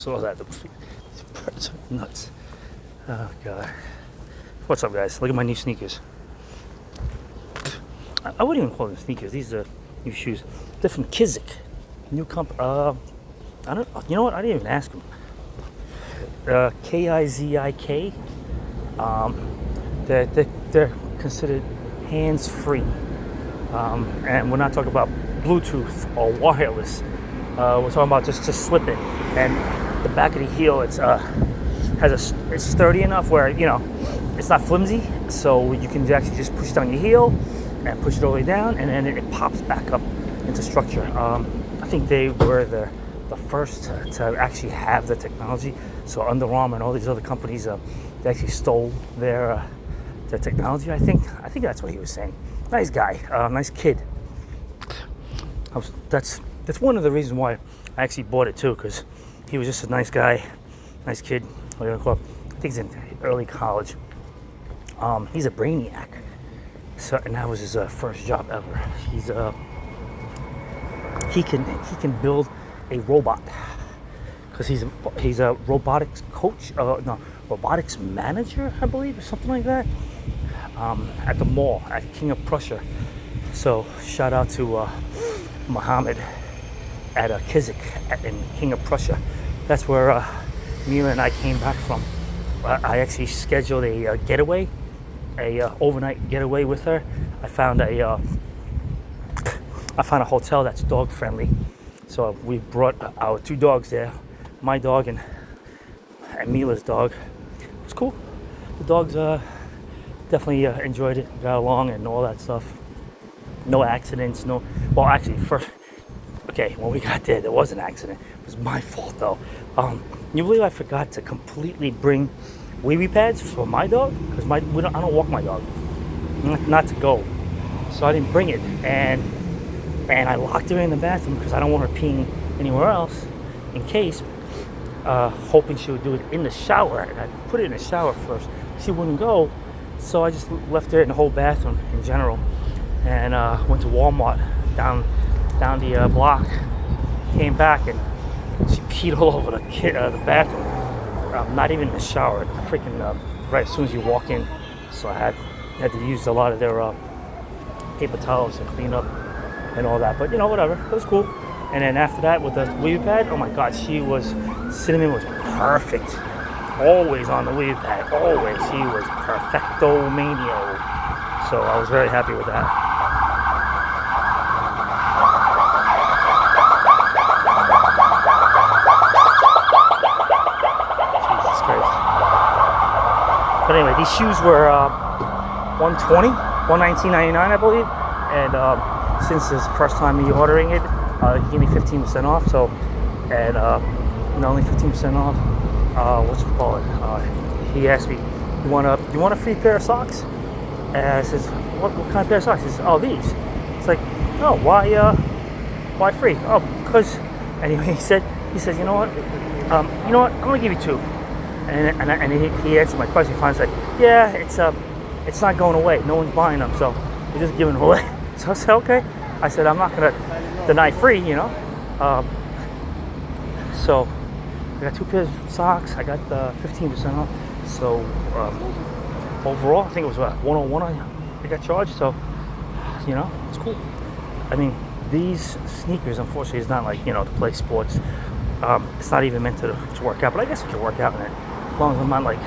Saw that. These birds are nuts. Oh god. What's up, guys? Look at my new sneakers. I wouldn't even call them sneakers. These are new shoes. They're from Kizik. New company. I don't. You know what? I didn't even ask them. Kizik. They're considered hands-free, and we're not talking about Bluetooth or wireless. We're talking about just slipping, and the back of the heel it's sturdy enough where it's not flimsy, so you can actually just push down your heel and push it all the way down, and then it pops back up into structure. I think they were the first to actually have the technology. So Under Armour and all these other companies, they actually stole their technology. I think that's what he was saying. Nice guy, nice kid. That's one of the reasons why I actually bought it too, because he was just a nice guy, nice kid. I think he's in early college. He's a brainiac. So, and that was his first job ever. He can build a robot because he's a robotics coach, robotics manager, I believe, or something like that, at the mall at King of Prussia. So shout out to Muhammad at Kizik in King of Prussia. That's where Mila and I came back from. I actually scheduled a getaway, overnight getaway with her. I found a hotel that's dog friendly, so we brought our two dogs there, my dog and Mila's dog. It was cool. The dogs definitely enjoyed it, got along, and all that stuff. No accidents. When we got there was an accident. It was my fault though. You believe I forgot to completely bring wee pads for my dog? Because I don't walk my dog, not to go. So I didn't bring it, and I locked her in the bathroom because I don't want her peeing anywhere else, in case, hoping she would do it in the shower. And I put it in the shower first. She wouldn't go, so I just left her in the whole bathroom in general, and went to Walmart down the block. Came back and she peed all over the bathroom. Not even in the shower, freaking right as soon as you walk in. So I had to use a lot of their paper towels to clean up and all that. But whatever, it was cool. And then after that, with the wee pad, oh my God, Cinnamon was perfect. Always on the wee pad, always. She was perfecto mania. So I was very happy with that. But anyway, these shoes were $119.99, I believe. And since it's the first time me ordering it, he gave me 15% off. So, and not only 15% off, he asked me, you want a free pair of socks? And I says, what kind of pair of socks? He says, oh, these. It's like, oh, why free? Oh, because, anyway, he said, you know what, I'm gonna give you two. And he answered my question. He finally said, yeah, it's not going away. No one's buying them, so we're just giving them away. So I said, okay. I said, I'm not going to deny free, So I got two pairs of socks. I got 15% off. So overall, I think it was 101 I got charged. So, it's cool. I mean, these sneakers, unfortunately, is not like, to play sports. It's not even meant to work out, but I guess you can work out in it. As long as I'm not like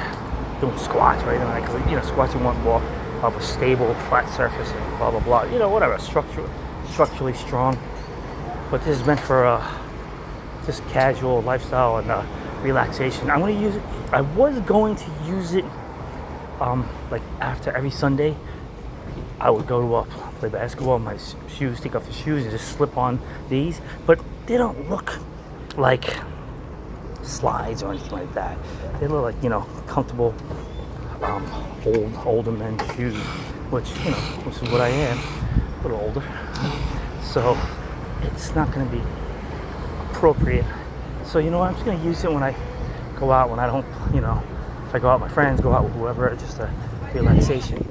doing squats or anything like that, because squats you want more of a stable, flat surface and blah blah blah. Whatever, structurally strong. But this is meant for just casual lifestyle and relaxation. I'm going to use it. I was going to use it like after every Sunday. I would go to play basketball. My shoes, take off the shoes, and just slip on these. But they don't look like slides or anything like that. They look like comfortable older men's shoes, which is what I am, a little older. So it's not going to be appropriate. So I'm just going to use it when I go out. When I don't, if I go out with my friends, go out with whoever, just a relaxation.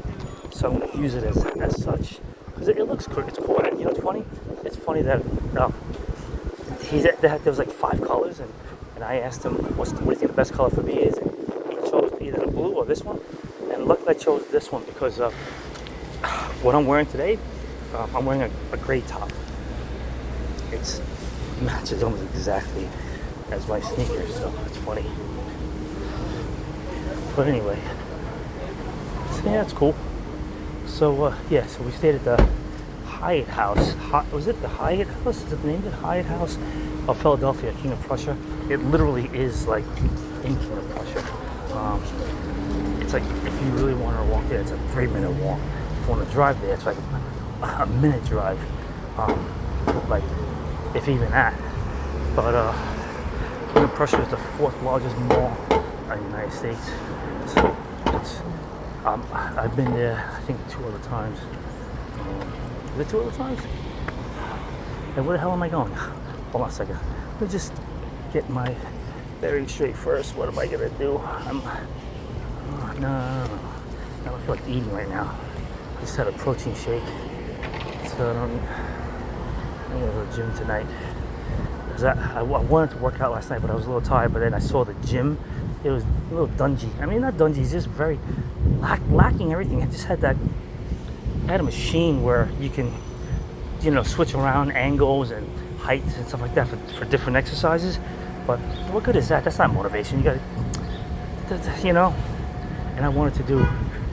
So I'm going to use it as such because it looks good. It's cool. And it's funny. It's funny that there was like 5 colors, and and I asked him, what do you think the best color for me is? And he chose either the blue or this one. And luckily I chose this one because what I'm wearing today, I'm wearing a gray top. It matches almost exactly as my sneakers, so it's funny. But anyway, so yeah, it's cool. So yeah, so we stayed at the Hyatt House. Was it the Hyatt House? Is it the name of it? Hyatt House of Philadelphia, King of Prussia. It literally is like in King of Prussia. It's like if you really want to walk there, it's a 3-minute walk. If you want to drive there, it's like a minute drive. Like if even that. But King of Prussia is the 4th largest mall in the United States. So it's I've been there I think 2 other times. Is it 2 other times? Hey, where the hell am I going? Hold on a second. Let me just get my bearings straight first. What am I gonna do? No. I don't feel like eating right now. I just had a protein shake, so I'm gonna go to the gym tonight. I wanted to work out last night, but I was a little tired. But then I saw the gym. It was a little dungy. I mean, not dungy. It's just very lacking everything. It just had that. I had a machine where you can, switch around angles and heights and stuff like that for different exercises. But what good is that? That's not motivation. You gotta, And I wanted to do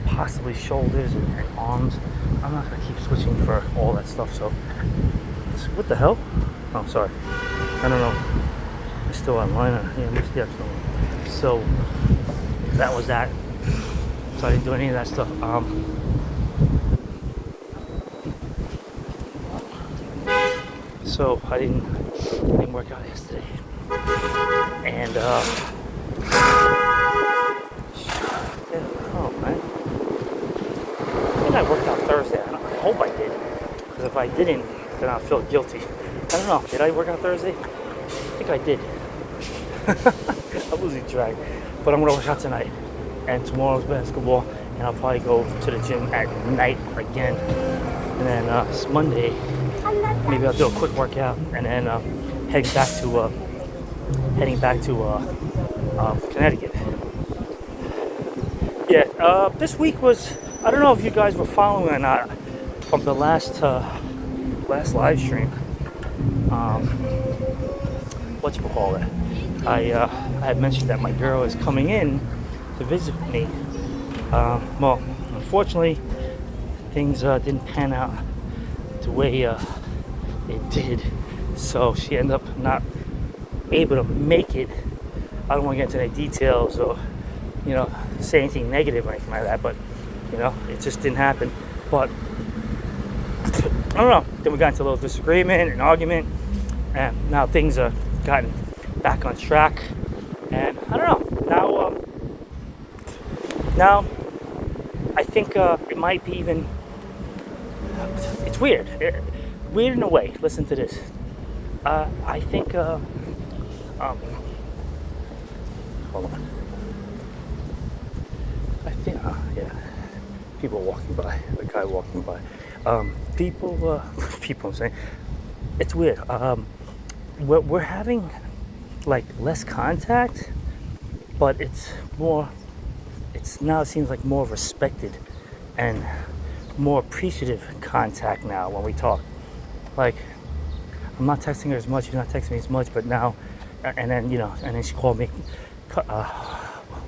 possibly shoulders and arms. I'm not gonna keep switching for all that stuff. So, what the hell? Oh, sorry. I don't know. I'm still online. Yeah, so that was that. So I didn't do any of that stuff. So I didn't work out yesterday, and oh man, I think I worked out Thursday. I hope I did, because if I didn't, then I'll feel guilty. I don't know. Did I work out Thursday? I think I did. I'm losing track, but I'm gonna work out tonight, and tomorrow's basketball, and I'll probably go to the gym at night again, and then it's Monday. Maybe I'll do a quick workout and then heading back to Connecticut. Yeah, this week was, I don't know if you guys were following or not from the last live stream. Whatchamacallit? I had mentioned that my girl is coming in to visit me. Well, unfortunately, things didn't pan out the way it did, so she ended up not able to make it. I don't want to get into any details or say anything negative or anything like that, but it just didn't happen. But I don't know, then we got into a little disagreement and argument, and now things are gotten back on track, and I don't know, now I think it might be even, it's weird in a way. Listen to this. I think, hold on. I think, yeah, people walking by, a guy walking by. People, I'm saying, it's weird. We're having like less contact, but it's now it seems like more respected and more appreciative contact now when we talk. Like, I'm not texting her as much, she's not texting me as much, but now, and then she called me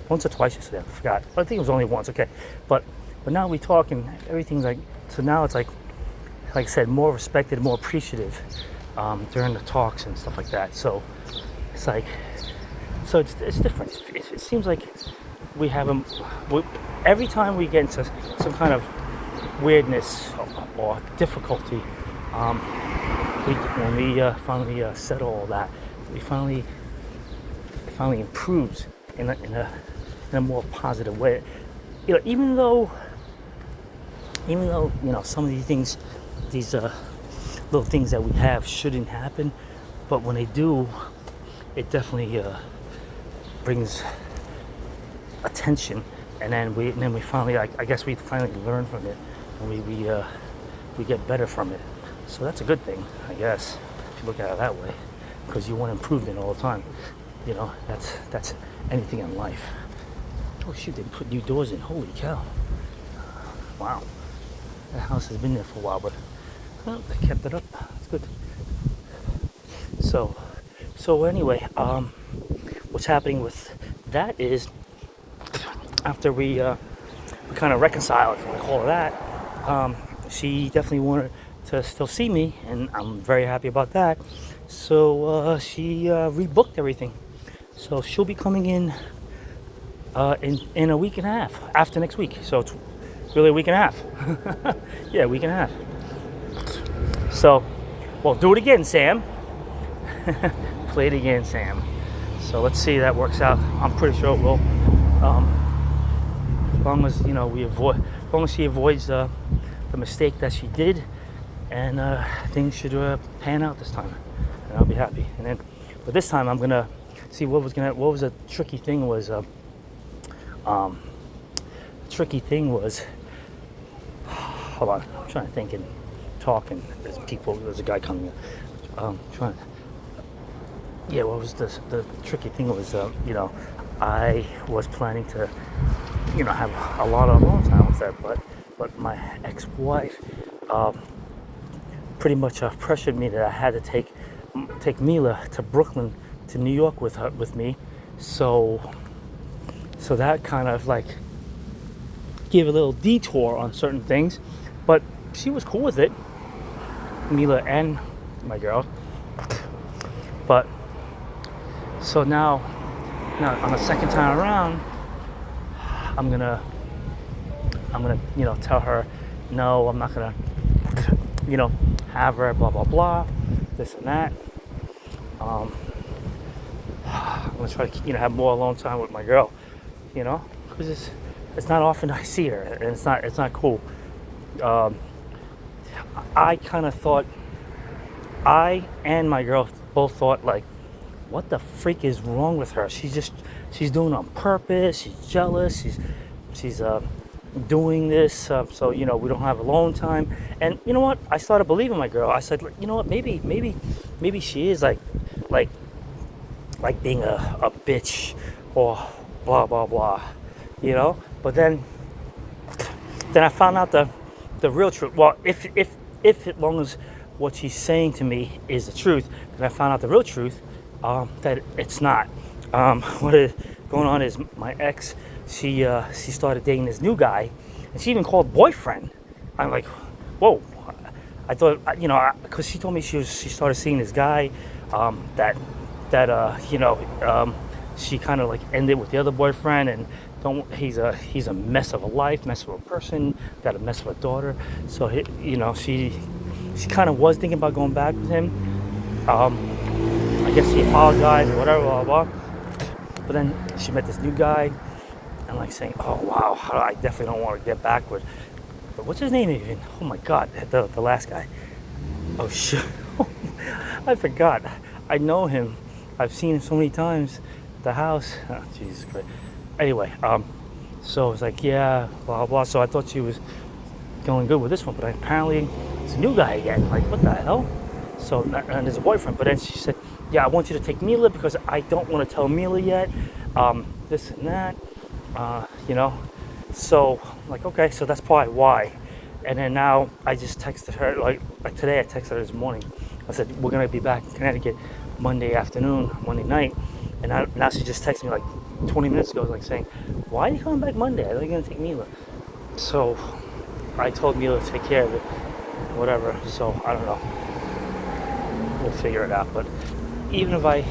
once or twice yesterday, I forgot. I think it was only once, okay. But now we talk and everything's like, so now it's like I said, more respected, more appreciative during the talks and stuff like that. So it's like, it's different. It seems like we have every time we get into some kind of weirdness or difficulty, when we finally settle all that, we finally improves in a more positive way. Even though some of these things, these little things that we have shouldn't happen, but when they do, it definitely brings attention, and then we finally, I guess we finally learn from it, and we get better from it. So that's a good thing, I guess, if you look at it that way, because you want improvement all the time. You know, that's anything in life. Oh shoot, they put new doors in. Holy cow. Wow. The house has been there for a while, but well, they kept it up. It's good. So anyway, what's happening with that is after we kind of reconciled, if you want to call it that, she definitely wanted to still see me, and I'm very happy about that. So she rebooked everything. So she'll be coming in a week and a half after next week. So it's really a week and a half. Yeah, a week and a half. So, well, do it again, Sam. Play it again, Sam. So let's see if that works out. I'm pretty sure it will. As long as as long as she avoids the mistake that she did, and things should pan out this time, and I'll be happy. And then, but this time I'm gonna see what was a tricky thing was. Tricky thing was. Hold on, I'm trying to think and talk, and there's a guy coming in. Trying. Yeah, what was the tricky thing was, I was planning to, have a lot of alone time with her, but my ex-wife pretty much pressured me that I had to take Mila to Brooklyn, to New York with me, so that kind of like gave a little detour on certain things, but she was cool with it, Mila and my girl, but. So now on the second time around, I'm gonna, tell her, no, I'm not gonna, have her, blah blah blah, this and that. I'm gonna try to, have more alone time with my girl, because it's not often I see her, and it's not cool. I kind of thought, I and my girl both thought like, what the freak is wrong with her? She's doing it on purpose. She's jealous. She's doing this so we don't have alone time. And you know what? I started believing my girl. I said, you know what? Maybe she is like being a bitch or blah blah blah, But then I found out the real truth. Well, if as long as what she's saying to me is the truth, then I found out the real truth. That it's not. What is going on is my ex, she started dating this new guy, and she even called boyfriend. I'm like, whoa. I thought, because she told me she started seeing this guy, she kind of like ended with the other boyfriend, and he's a mess of a life, mess of a person, got a mess of a daughter. So she kind of was thinking about going back with him. I guess she apologized or whatever, blah, blah, blah. But then she met this new guy, and like saying, oh wow, I definitely don't want to get back with. But what's his name even? Oh my God, the last guy. Oh shit, I forgot. I know him. I've seen him so many times. The house. Oh, Jesus Christ. Anyway, so it's like, yeah, blah blah. So I thought she was going good with this one, but apparently it's a new guy again. Like, what the hell? So, and there's a boyfriend. But then she said, yeah, I want you to take Mila because I don't want to tell Mila yet. This and that, So, like, okay, so that's probably why. And then now I just texted her, like today I texted her this morning. I said, we're going to be back in Connecticut Monday afternoon, Monday night. And now she just texted me like 20 minutes ago, like saying, why are you coming back Monday? I thought you were going to take Mila. So I told Mila to take care of it, whatever. So I don't know. We'll figure it out. But even if I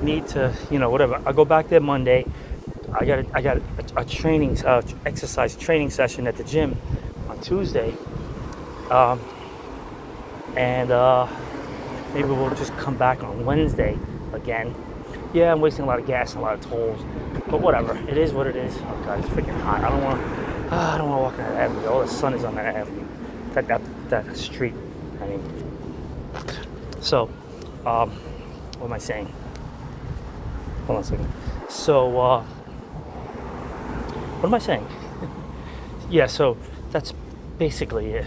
need to, whatever, I'll go back there Monday. I got a training, exercise training session at the gym on Tuesday. And maybe we'll just come back on Wednesday again. Yeah, I'm wasting a lot of gas and a lot of tolls, but whatever. It is what it is. Oh God, it's freaking hot. I don't want to walk on that avenue. All the sun is on that avenue, that street. I mean, so, what am I saying? Hold on a second. So, what am I saying? Yeah, so that's basically it.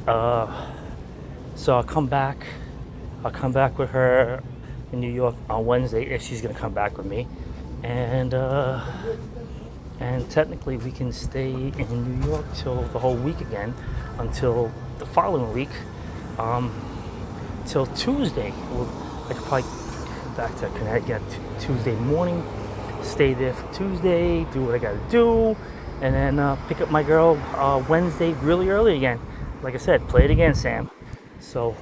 So I'll come back with her in New York on Wednesday if she's gonna come back with me, and technically we can stay in New York till the whole week again, until the following week, till Tuesday. I could probably come back to Connecticut Tuesday morning, stay there for Tuesday, do what I gotta do, and then pick up my girl Wednesday really early again. Like I said, play it again, Sam. So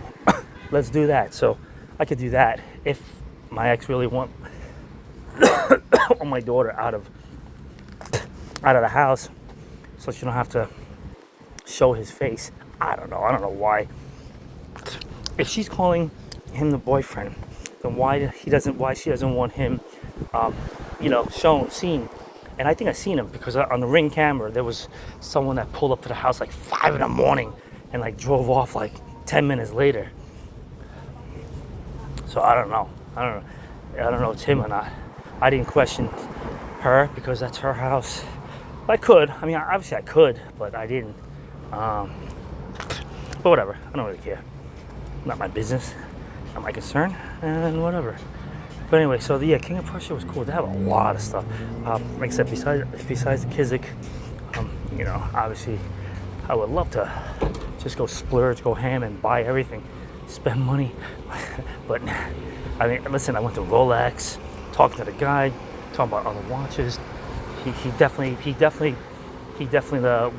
let's do that. So I could do that if my ex really want my daughter out of the house, so she don't have to show his face. I don't know why. If she's calling him the boyfriend, then why she doesn't want him, seen. And I think I seen him because on the Ring camera there was someone that pulled up to the house like 5 in the morning and like drove off like 10 minutes later. So I don't know if it's him or not. I didn't question her because that's her house. I could. I mean, obviously I could, but I didn't. But whatever. I don't really care. Not my business. Not my concern. And whatever. But anyway, so the King of Prussia was cool. They have a lot of stuff. Like I said, besides the Kizik, obviously, I would love to just go splurge, go ham, and buy everything, spend money. But I mean, listen, I went to Rolex, talking to the guy, talking about other watches. He definitely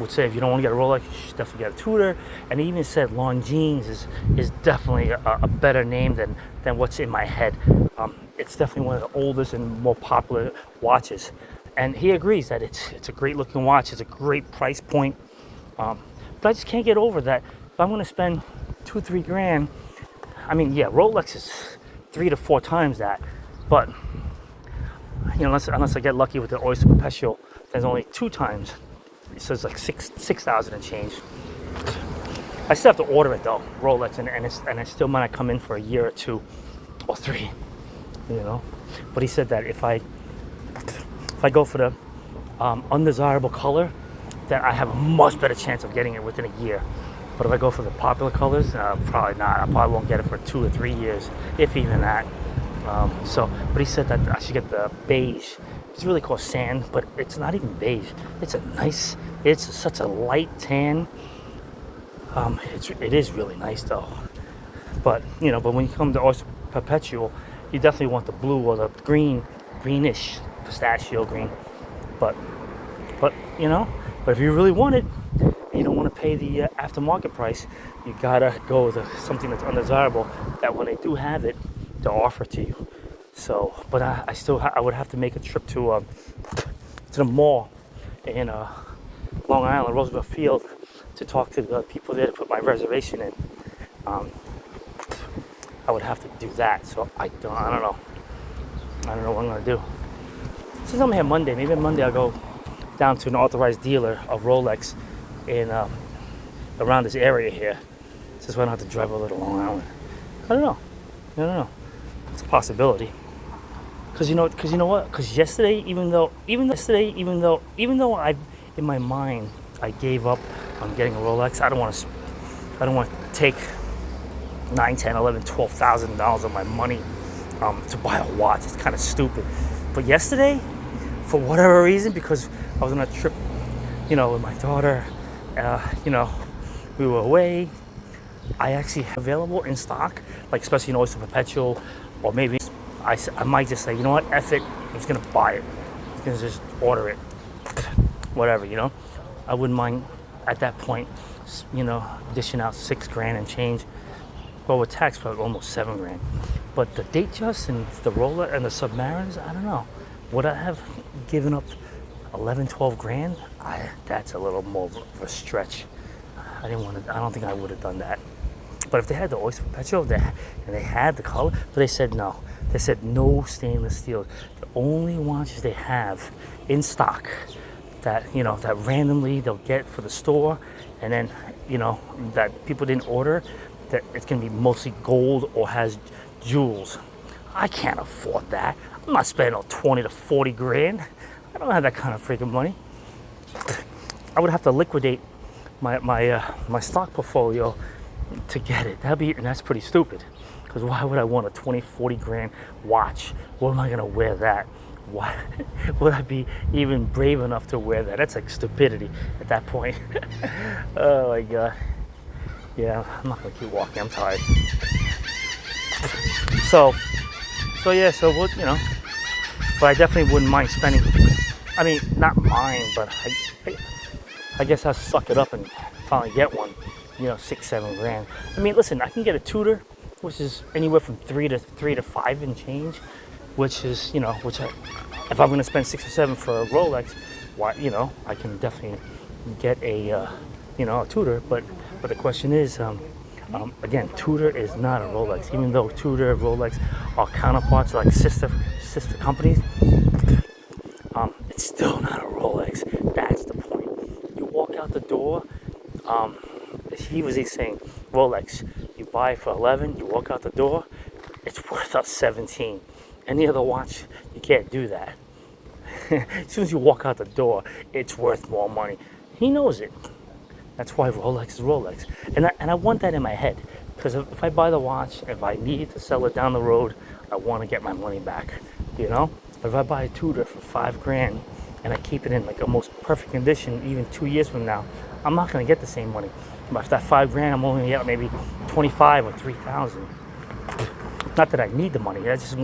would say if you don't want to get a Rolex, you should definitely get a Tudor. And he even said Longines is definitely a better name than what's in my head. It's definitely one of the oldest and more popular watches. And he agrees that it's a great looking watch. It's a great price point. But I just can't get over that. If I'm going to spend $2-3 grand, I mean, yeah, Rolex is 3 to 4 times that. But unless I get lucky with the Oyster Perpetual, there's only 2 times. So it's like 6,000 and change. I still have to order it though, Rolex, and it still might not come in for a year or 2 or 3, But he said that if I go for the undesirable color, that I have a much better chance of getting it within a year. But if I go for the popular colors, probably not. I probably won't get it for 2 or 3 years, if even that. But he said that I should get the beige. It's really called sand, but it's not even beige. It's such a light tan. It is really nice though. But when you come to Oyster Perpetual, you definitely want the blue or the greenish pistachio green. But if you really want it, and you don't want to pay the aftermarket price, you gotta go with something that's undesirable. That when they do have it, they'll offer it to you. So, but I would have to make a trip to the mall in Long Island, Roosevelt Field, to talk to the people there to put my reservation in. I would have to do that. So I don't know. I don't know what I'm gonna do. Since I'm here Monday, maybe on Monday I'll go down to an authorized dealer of Rolex in around this area here, just so I don't have to drive over to Long Island. I don't know. It's a possibility. Cause you know what? Cause yesterday, even though I, in my mind, I gave up on getting a Rolex. I don't want to take $9,000, $10,000, $11,000, $12,000 of my money to buy a watch. It's kind of stupid. But yesterday, for whatever reason, because I was on a trip, with my daughter, we were away. I actually have available in stock, like especially Oyster Perpetual, or maybe I might just say, you know what, F it, I'm just gonna buy it. I'm gonna just order it, whatever, I wouldn't mind at that point, dishing out $6 grand and change. Well, with tax, probably almost $7 grand. But the Datejust and the Rolex and the Submariners, I don't know. Would I have given up 11, 12 grand? That's a little more of a stretch. I don't think I would have done that. But if they had the Oyster Perpetual and they had the color, but they said no. They said no stainless steel. The only watches they have in stock that that randomly they'll get for the store, and then that people didn't order, that it's gonna be mostly gold or has jewels. I can't afford that. I'm not spending 20 to 40 grand. I don't have that kind of freaking money. I would have to liquidate my stock portfolio to get it. And that's pretty stupid. Because why would I want a 20, 40 grand watch? What am I gonna wear that? Why would I be even brave enough to wear that? That's like stupidity at that point. Oh my god. Yeah, I'm not gonna keep walking. I'm tired. So yeah. So what But I definitely wouldn't mind spending. I mean, not mine, but I guess I'll suck it up and finally get one. 6, 7 grand. I mean, listen, I can get a Tudor, which is anywhere from 3 to 5 and change, which is if I'm gonna spend 6 or 7 for a Rolex, why I can definitely get a a Tudor. But the question is, again, Tudor is not a Rolex. Even though Tudor and Rolex are counterparts, like sister companies, it's still not a Rolex. That's the point. You walk out the door. He was saying Rolex. You buy it for 11. You walk out the door. It's worth us 17. Any other watch, you can't do that. As soon as you walk out the door, it's worth more money. He knows it. That's why Rolex is Rolex. And I want that in my head. Because if I buy the watch, if I need to sell it down the road, I want to get my money back. But if I buy a Tudor for 5 grand and I keep it in like almost perfect condition, even 2 years from now, I'm not going to get the same money. But if that 5 grand, I'm only going to get maybe 25 or 3,000. Not that I need the money. I just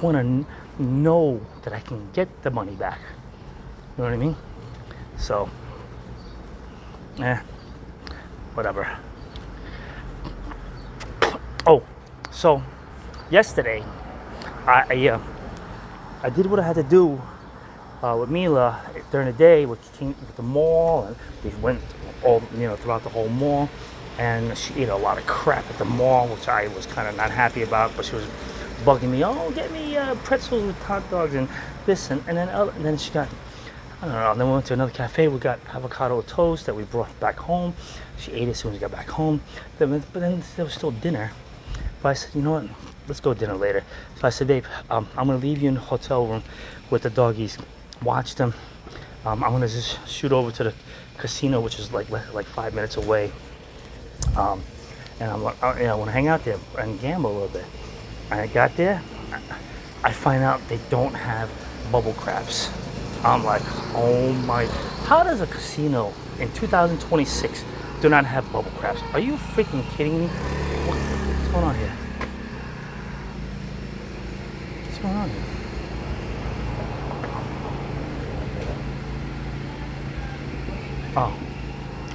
want to know that I can get the money back. You know what I mean? So, whatever. Oh, so yesterday, I did what I had to do with Mila during the day with the mall, and we went all throughout the whole mall, and she ate a lot of crap at the mall, which I was kind of not happy about. But she was bugging me, oh, get me pretzels with hot dogs and this, and then she got, I don't know. And then we went to another cafe. We got avocado toast that we brought back home. She ate it as soon as we got back home. But then there was still dinner. But I said, you know what? Let's go dinner later. So I said, babe, I'm gonna leave you in the hotel room with the doggies. Watch them. I'm gonna just shoot over to the casino, which is like 5 minutes away. And I want to hang out there and gamble a little bit. And I got there. I find out they don't have bubble craps. I'm like, oh my! How does a casino in 2026 do not have bubble craps? Are you freaking kidding me? What's going on here? What's going on here? Oh,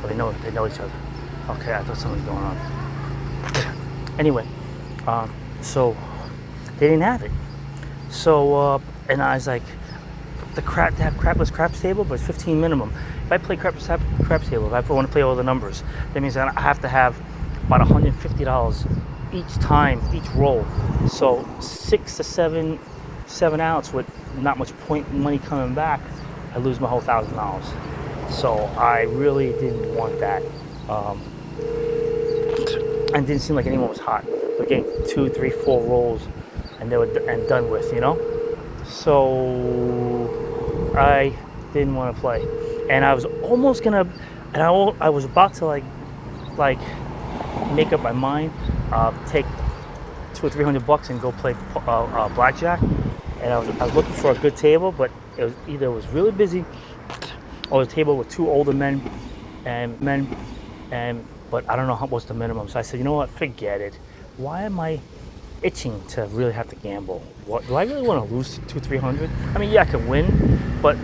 they know each other. Okay, I thought something was going on. Anyway, so they didn't have it. So and I was like, they have crapless craps table, but it's 15 minimum. If I play craps table, if I want to play all the numbers, that means I have to have about $150 each time, each roll. So 6 to 7 outs with not much point money coming back, I lose my whole $1,000. So I really didn't want that. And didn't seem like anyone was hot. They're getting 2, 3, 4 rolls, and they were done with, So I didn't want to play, and I was almost gonna, and I was about to like make up my mind, take $200 or $300 and go play blackjack. And I was looking for a good table, but it was really busy, or a table with 2 older men, but I don't know what's the minimum. So I said, you know what, forget it. Why am I itching to really have to gamble? What do I really want to lose $200-300? I mean, yeah, I can win, but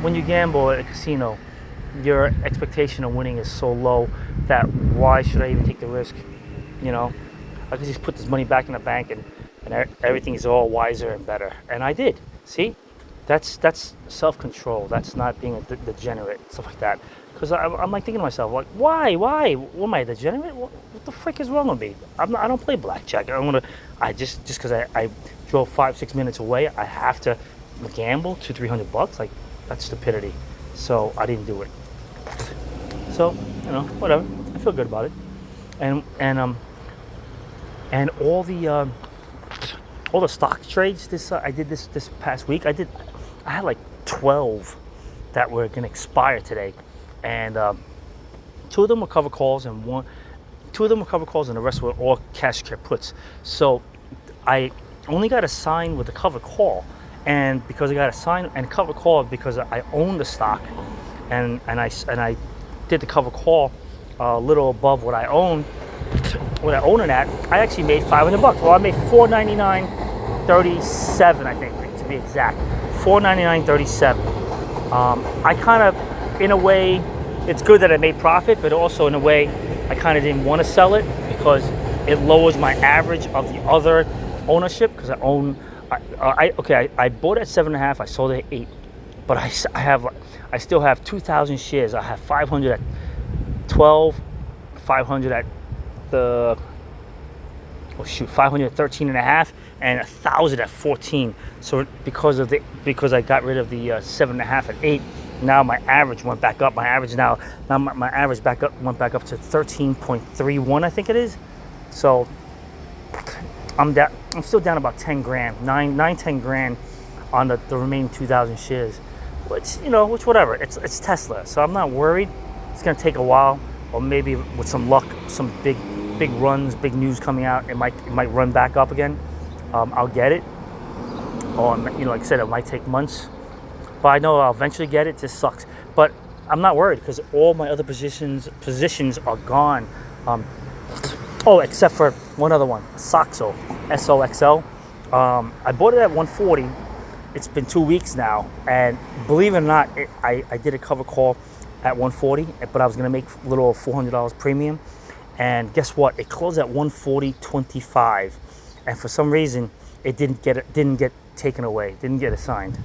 when you gamble at a casino, your expectation of winning is so low that why should I even take the risk? I could just put this money back in the bank and everything is all wiser and better. And I did. See, that's self-control. That's not being a degenerate, stuff like that. Because I'm like thinking to myself, like, why? What, am I a degenerate? What the frick is wrong with me? I don't play blackjack. I just because I drove 5-6 minutes away, I have to gamble $200-300. Like, that's stupidity. So I didn't do it. So whatever. I feel good about it. And all the stock trades I did this past week. I had like 12 that were gonna expire today. And 2 of them were cover calls, and two of them were cover calls and the rest were all cash care puts. So I only got assigned with the cover call, and because I got assigned and cover call because I own the stock, and I did the cover call a little above what I own it at. I actually made $500. Well, I made $499.37, I think, to be exact. $499.37. I kind of, in a way, it's good that I made profit, but also in a way, I kind of didn't want to sell it because it lowers my average of the other ownership. Because I own, I bought it at 7.5, I sold it at 8, but I still have 2,000 shares. I have 500 at 12, 500 at 500 at 13.5, and 1,000 at 14. So because I got rid of the 7.5 at 8, now my average went back up. My average now my average went back up to 13.31, I think it is. So I'm still down about 10 grand, 10 grand on the remaining 2,000 shares, which whatever. It's Tesla, so I'm not worried. It's gonna take a while, or maybe with some luck, some big runs, big news coming out, it might run back up again. I'll get it, or like I said, it might take months, but I know I'll eventually get it. It just sucks, but I'm not worried because all my other positions are gone. Except for one other one, Soxo, SOXL. I bought it at 140. It's been 2 weeks now, and believe it or not, I did a cover call at 140, but I was gonna make a little $400 premium. And guess what? It closed at 140.25, and for some reason, it didn't get taken away, didn't get assigned.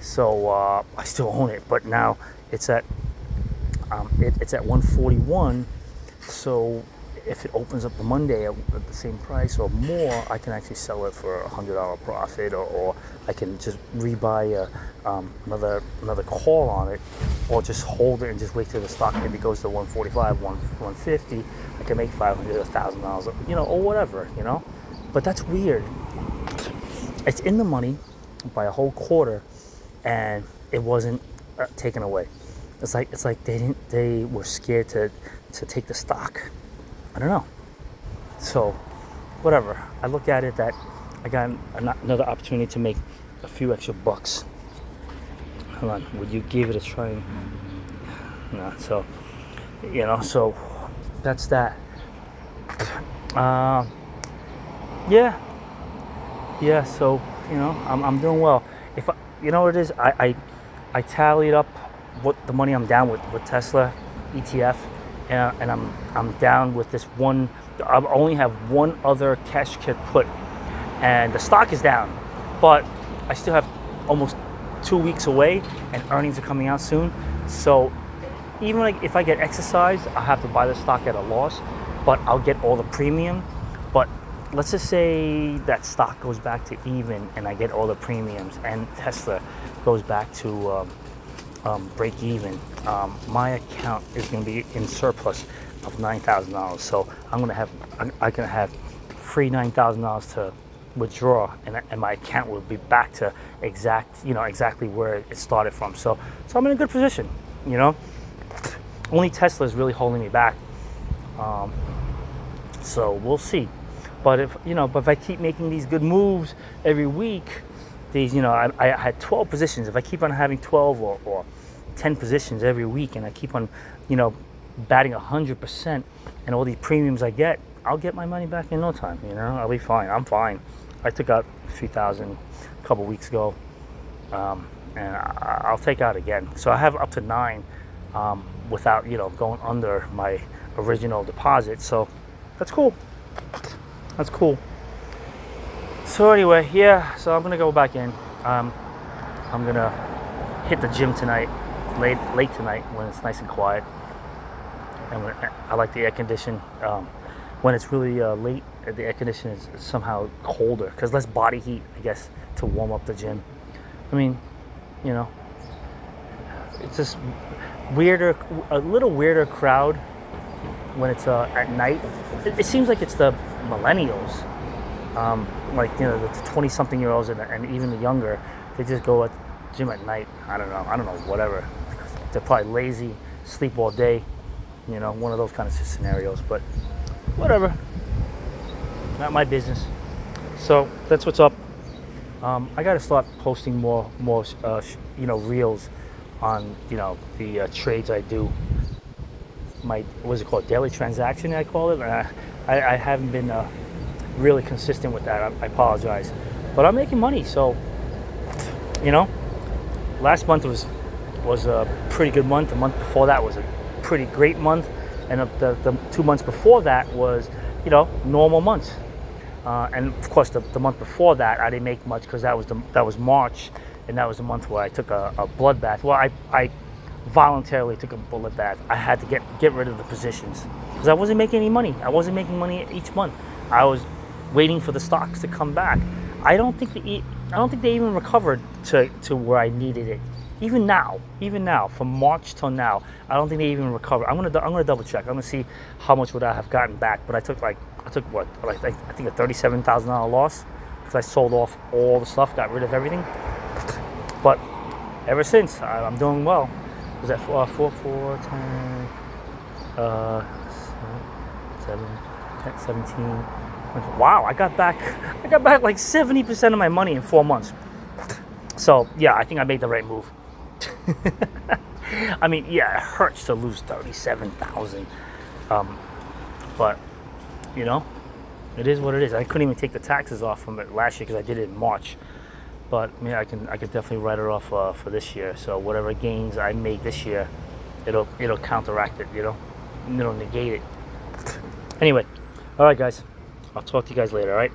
So I still own it, but now it's at 141. So if it opens up on Monday at the same price or more, I can actually sell it for $100 profit, or I can just rebuy another call on it, or just hold it and just wait till the stock maybe goes to 145, 150. I can make $500, $1,000, or whatever, But that's weird. It's in the money by a whole quarter, and it wasn't taken away. It's like they were scared to take the stock. I don't know. So, whatever. I look at it that I got another opportunity to make a few extra bucks. Hold on. Would you give it a try? No. So, so that's that. Yeah. So, I'm doing well. If what it is, I tallied up what the money I'm down with Tesla ETF. And I'm down with this one. I only have one other cash kit put, and the stock is down, but I still have almost 2 weeks away, and earnings are coming out soon. So even if I get exercised, I have to buy the stock at a loss, but I'll get all the premium. But let's just say that stock goes back to even, and I get all the premiums, and Tesla goes back to break even. My account is going to be in surplus of $9,000, so I can have free $9,000 to withdraw, and my account will be back to exactly where it started from. So I'm in a good position. Only Tesla is really holding me back. So we'll see. But if I keep making these good moves every week, I had 12 positions. If I keep on having 12 or 10 positions every week, and I keep on, batting 100%, and all these premiums I get, I'll get my money back in no time. I'll be fine. I'm fine. I took out a few thousand a couple weeks ago, and I'll take out again. So I have up to 9 without, going under my original deposit. So that's cool. That's cool. So anyway, so I'm gonna go back in. I'm gonna hit the gym tonight, late tonight when it's nice and quiet, and I like the air condition. When it's really late, the air condition is somehow colder because less body heat, I guess, to warm up the gym. I mean, it's just a little weirder crowd when it's at night. It seems like it's the millennials, the 20-something-year-olds and even the younger. They just go at the gym at night. I don't know, whatever. They're probably lazy, sleep all day, one of those kind of scenarios. But whatever. Not my business. So that's what's up. I got to start posting more, reels on, the trades I do. My, what's it called, daily transaction, I call it. I haven't been really consistent with that. I apologize, but I'm making money. So, last month was a pretty good month. The month before that was a pretty great month, and the 2 months before that was, normal months. And of course, the month before that, I didn't make much because that was March, and that was the month where I took a bloodbath. Well, I voluntarily took a bloodbath. I had to get rid of the positions because I wasn't making any money. I wasn't making money each month. I was waiting for the stocks to come back. I don't think they even recovered to where I needed it. Even now, from March till now, I don't think they even recovered. I'm gonna double check. I'm gonna see how much would I have gotten back. But I took what, like I think a $37,000 loss because I sold off all the stuff, got rid of everything. But ever since, I'm doing well. Was that 4, 10, 7, 10, 17? Wow, I got back like 70% of my money in 4 months. So yeah, I think I made the right move. I mean, yeah, it hurts to lose 37,000, but it is what it is. I couldn't even take the taxes off from it last year because I did it in March. But I could definitely write it off for this year. So whatever gains I make this year, it'll counteract it. It'll negate it. Anyway, all right, guys. I'll talk to you guys later. All right.